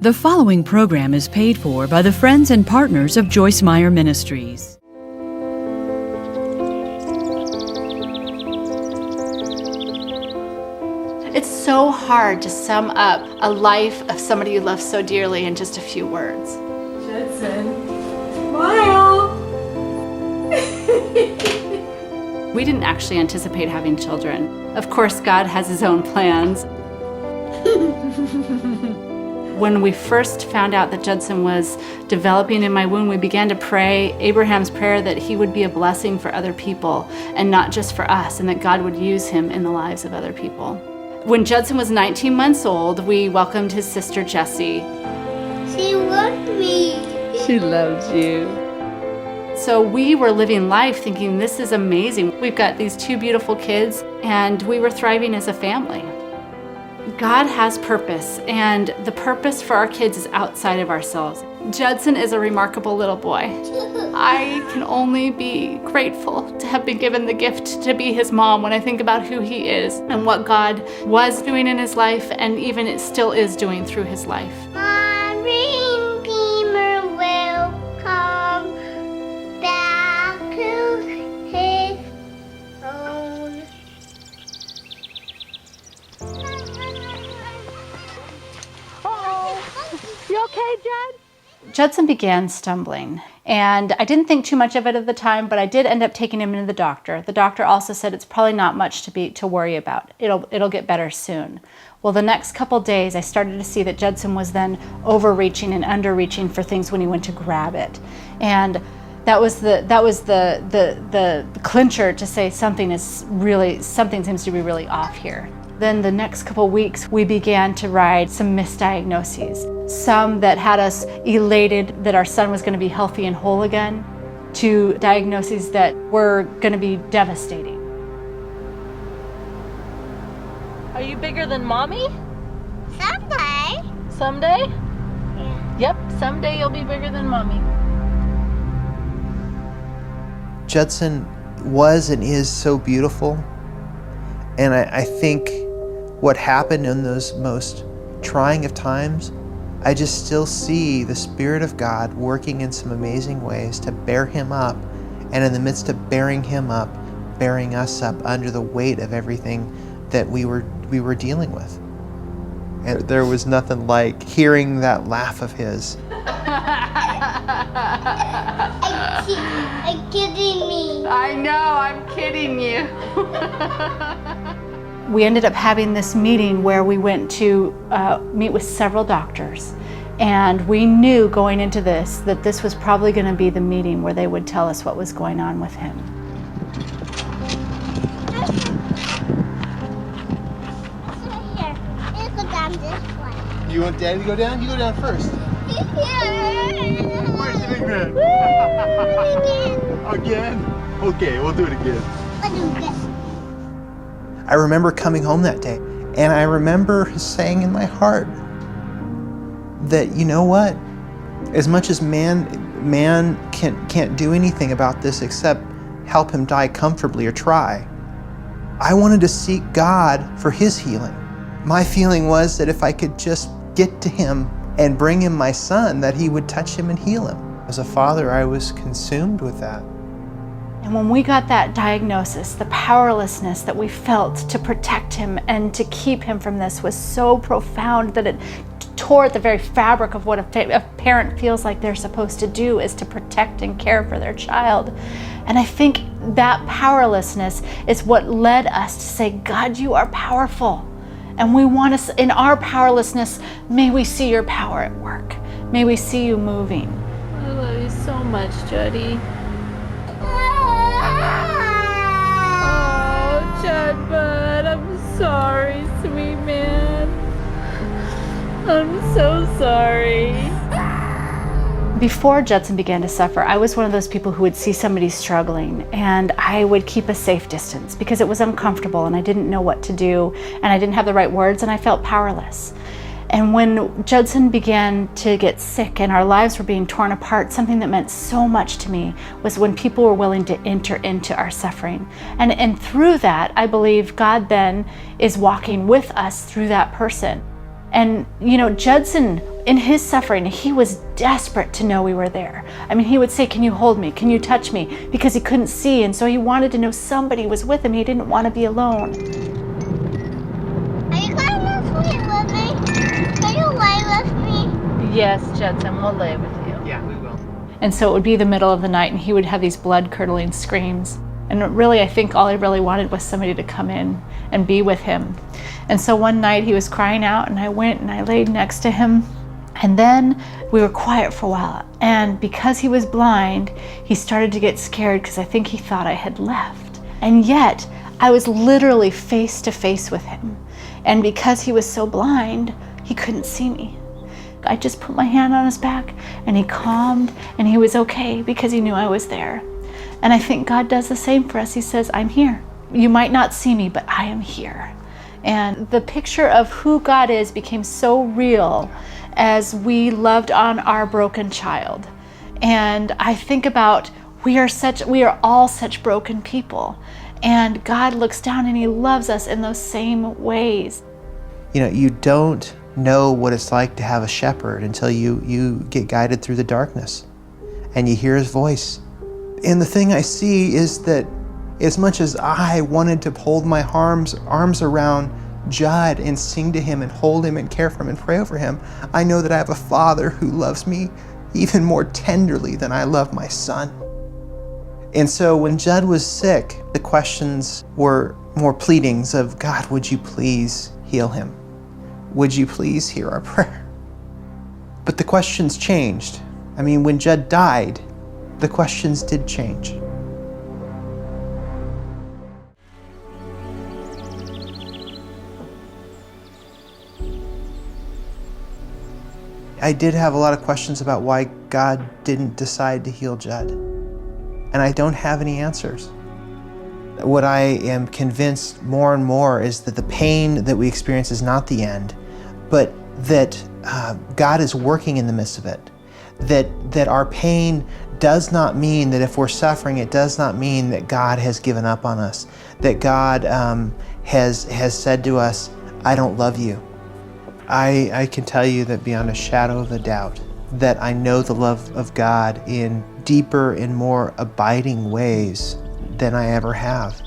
The following program is paid for by the friends and partners of Joyce Meyer Ministries. It's so hard to sum up a life of somebody you love so dearly in just a few words. Judson, smile! We didn't actually anticipate having children. Of course, God has His own plans. When we first found out that Judson was developing in my womb, we began to pray Abraham's prayer that he would be a blessing for other people and not just for us, and that God would use him in the lives of other people. When Judson was 19 months old, we welcomed his sister Jessie. She loved me. She loves you. So we were living life thinking, this is amazing. We've got these two beautiful kids, and we were thriving as a family. God has purpose, and the purpose for our kids is outside of ourselves. Judson is a remarkable little boy. I can only be grateful to have been given the gift to be his mom when I think about who he is and what God was doing in his life and even it still is doing through his life. My Redeemer will come back to his own. You okay, Judd? Judson began stumbling, and I didn't think too much of it at the time, but I did end up taking him into the doctor. The doctor also said it's probably not much to worry about. It'll get better soon. Well, the next couple days, I started to see that Judson was then overreaching and underreaching for things when he went to grab it, and that was the clincher to say something seems to be really off here. Then the next couple weeks, we began to ride some misdiagnoses. Some that had us elated that our son was going to be healthy and whole again, to diagnoses that were going to be devastating. Are you bigger than mommy? Someday. Someday? Yeah. Yep, someday you'll be bigger than mommy. Judson was and is so beautiful. And I think what happened in those most trying of times, I just still see the Spirit of God working in some amazing ways to bear him up. And in the midst of bearing him up, bearing us up under the weight of everything that we were dealing with. And there was nothing like hearing that laugh of his. Are kidding me? I know, I'm kidding you. We ended up having this meeting where we went to meet with several doctors. And we knew going into this that this was probably going to be the meeting where they would tell us what was going on with him. Here, let's go down this way. You want Daddy to go down? You go down first. Where's the big man? Again? Okay, we'll do it again. I remember coming home that day, and I remember saying in my heart that, you know what? As much as man can't do anything about this except help him die comfortably or try, I wanted to seek God for his healing. My feeling was that if I could just get to him and bring him my son, that he would touch him and heal him. As a father, I was consumed with that. And when we got that diagnosis, the powerlessness that we felt to protect him and to keep him from this was so profound that it tore at the very fabric of what a parent feels like they're supposed to do, is to protect and care for their child. And I think that powerlessness is what led us to say, God, you are powerful. And we want us, in our powerlessness, may we see your power at work. May we see you moving. I love you so much, Juddy. Oh, Judd, bud, I'm sorry, sweet man. I'm so sorry. Before Judson began to suffer, I was one of those people who would see somebody struggling and I would keep a safe distance because it was uncomfortable and I didn't know what to do and I didn't have the right words and I felt powerless. And when Judson began to get sick and our lives were being torn apart, something that meant so much to me was when people were willing to enter into our suffering. And through that, I believe God then is walking with us through that person. And, you know, Judson in his suffering, he was desperate to know we were there. I mean, he would say, "Can you hold me? Can you touch me?" Because he couldn't see, and so he wanted to know somebody was with him. He didn't want to be alone. Are you going to sleep with me? Can you lay with me? Yes, Judson, we'll lay with you. Yeah, we will. And so it would be the middle of the night, and he would have these blood-curdling screams. And really, I think all he really wanted was somebody to come in and be with him. And so one night he was crying out, and I went and I laid next to him. And then we were quiet for a while. And because he was blind, he started to get scared because I think he thought I had left. And yet, I was literally face to face with him. And because he was so blind, he couldn't see me. I just put my hand on his back, and he calmed, and he was okay because he knew I was there. And I think God does the same for us. He says, "I'm here. You might not see me, but I am here." And the picture of who God is became so real as we loved on our broken child. And I think about, we are all such broken people. And God looks down and he loves us in those same ways. You know, you don't know what it's like to have a shepherd until you get guided through the darkness and you hear his voice. And the thing I see is that as much as I wanted to hold my arms around Judd and sing to him and hold him and care for him and pray over him, I know that I have a father who loves me even more tenderly than I love my son. And so when Judd was sick, the questions were more pleadings of, "God, would you please heal him? Would you please hear our prayer?" But the questions changed. I mean, when Judd died, the questions did change. I did have a lot of questions about why God didn't decide to heal Judd. And I don't have any answers. What I am convinced more and more is that the pain that we experience is not the end, but that God is working in the midst of it. That our pain does not mean that if we're suffering, it does not mean that God has given up on us. That God has said to us, "I don't love you." I can tell you that beyond a shadow of a doubt, that I know the love of God in deeper and more abiding ways than I ever have.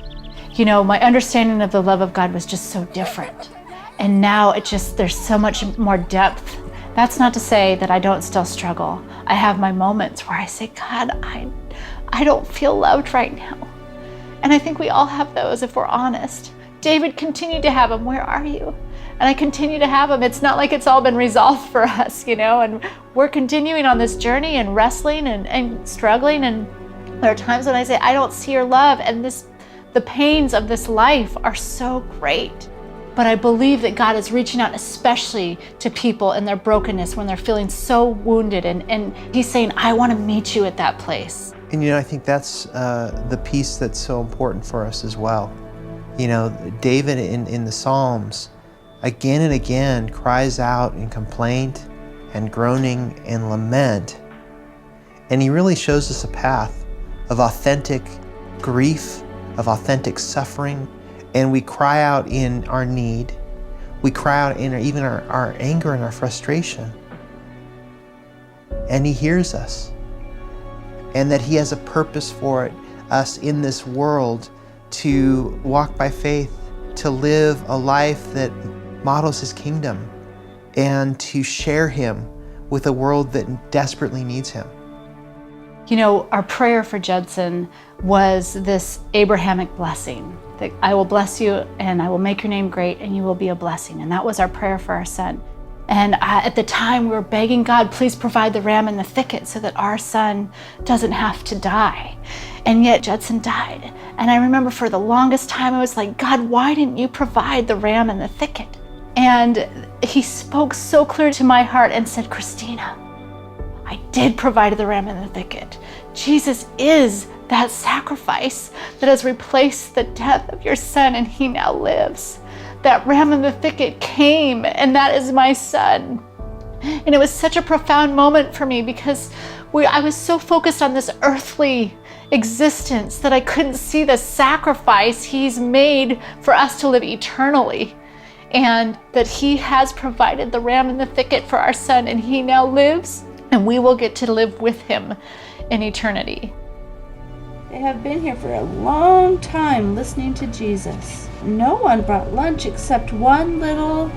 You know, my understanding of the love of God was just so different. And now there's so much more depth. That's not to say that I don't still struggle. I have my moments where I say, "God, I don't feel loved right now." And I think we all have those if we're honest. David continued to have them. Where are you? And I continue to have them. It's not like it's all been resolved for us, you know, and we're continuing on this journey and wrestling and struggling. And there are times when I say, "I don't see your love," and the pains of this life are so great. But I believe that God is reaching out especially to people in their brokenness when they're feeling so wounded. And he's saying, "I want to meet you at that place." And you know, I think that's the piece that's so important for us as well. You know, David in the Psalms, again and again cries out in complaint and groaning and lament. And he really shows us a path of authentic grief, of authentic suffering. And we cry out in our need. We cry out in even our anger and our frustration. And he hears us. And that he has a purpose for us in this world to walk by faith, to live a life that models his kingdom, and to share him with a world that desperately needs him. You know, our prayer for Judson was this Abrahamic blessing, that I will bless you and I will make your name great and you will be a blessing. And that was our prayer for our son. And at the time we were begging God, please provide the ram in the thicket so that our son doesn't have to die. And yet Judson died. And I remember for the longest time I was like, "God, why didn't you provide the ram in the thicket?" And he spoke so clear to my heart and said, "Christina, I did provide the ram in the thicket. Jesus is that sacrifice that has replaced the death of your son, and he now lives. That ram in the thicket came, and that is my son." And it was such a profound moment for me because I was so focused on this earthly existence that I couldn't see the sacrifice he's made for us to live eternally. and that He has provided the ram in the thicket for our son, and he now lives, and we will get to live with him in eternity. They have been here for a long time listening to Jesus. No one brought lunch except one little